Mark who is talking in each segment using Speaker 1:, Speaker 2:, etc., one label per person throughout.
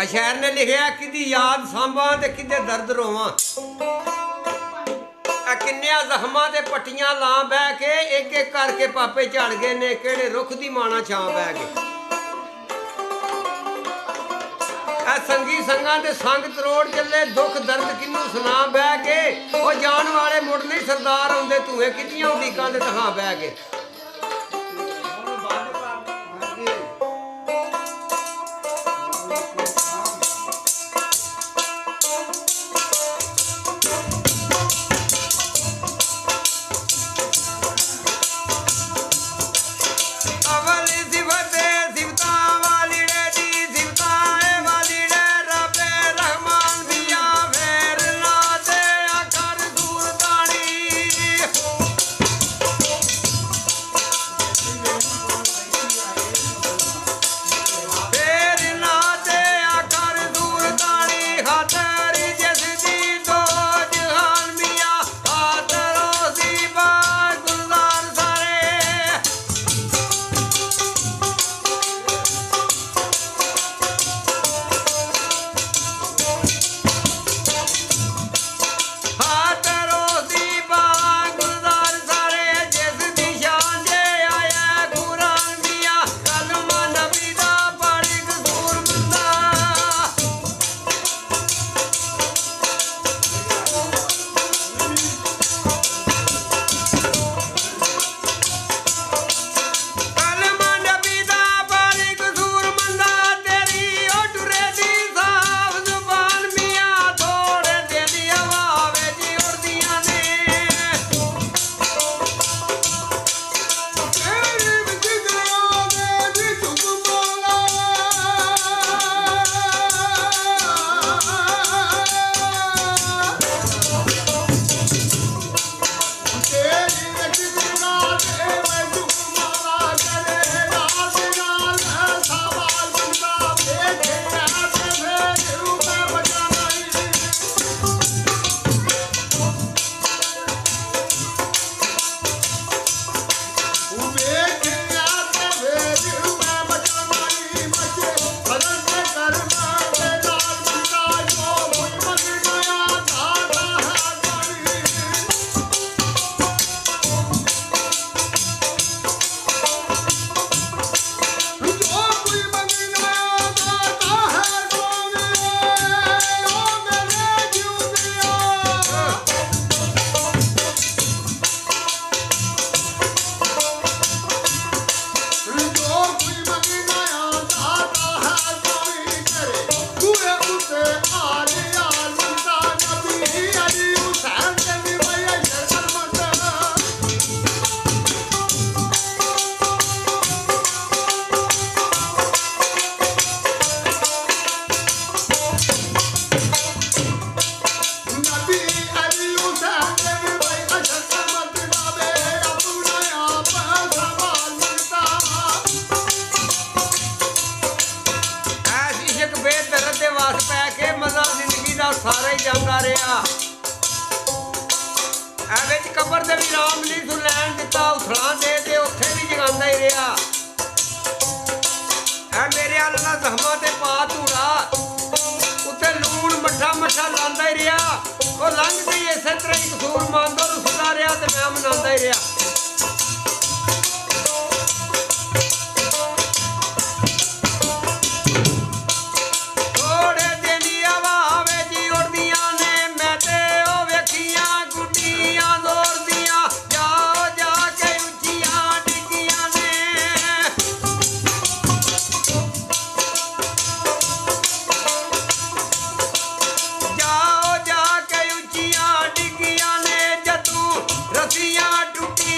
Speaker 1: शायर ने लिखिया कि याद सांभा ते किदे दर्द रोवां किन्निया जख्मां ते पट्टियां ला बह के एक एक करके पापे झड़ गए ने केड़े रुख दी माना छां बह गए संगी संगां ते संग तरोड़ चले दुख दर्द किन्नू सुना बह के ओ जान वाले मुड़ नहीं सरदार आउंदे धुएं कितनियां उडीकां ते तहां बह गए सारा ही जाता रहा कबर से भी राम नहीं तू लैन दिता उथड़ा दे उत्थे भी जगांदा ही रहा मेरे अल ना जख्मां ते पा धूड़ा उत्थे लूण मठा मठा लांदा ही रहा वो लंघ गई इस तरह ही कसूर मानदा रुसदा रहा ते मैं मनांदा ही रहा रसियां टूटी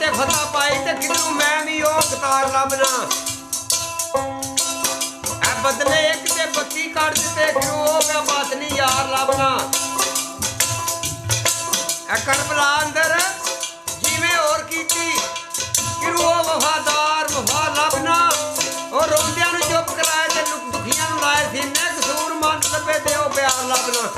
Speaker 1: ਤੇ ਫਤਿਹ ਪਾਈ ਤੇ ਕਿਧਰੋਂ ਮੈਂ ਵੀ ਉਹ ਕਤਾਰ ਲੱਭਣਾ ਐ ਬਦਲੇ ਇੱਕ ਤੇ 32 ਕੱਢ ਦਿੱਤੇ ਕਿਉਂ ਹੋ ਗਿਆ ਬਾਤ ਨਹੀਂ ਯਾਰ ਲੱਭਣਾ ਐ ਕਰਬਲਾ ਅੰਦਰ ਜਿਵੇਂ ਹੋਰ ਕੀਤੀ ਕਿਉਂ ਉਹ ਵਫਾਦਾਰ ਵਫਾ ਲੱਭਣਾ ਉਹ ਰੋਂਦਿਆਂ ਨੂੰ ਚੁੱਪ ਕਰਾਏ ਤੇ ਦੁਖੀਆਂ ਨੂੰ ਲਾਏ ਸੀ ਨੇ ਕਸੂਰ ਮੰਨ ਲੱਭੇ ਤੇ ਉਹ ਪਿਆਰ ਲੱਭਣਾ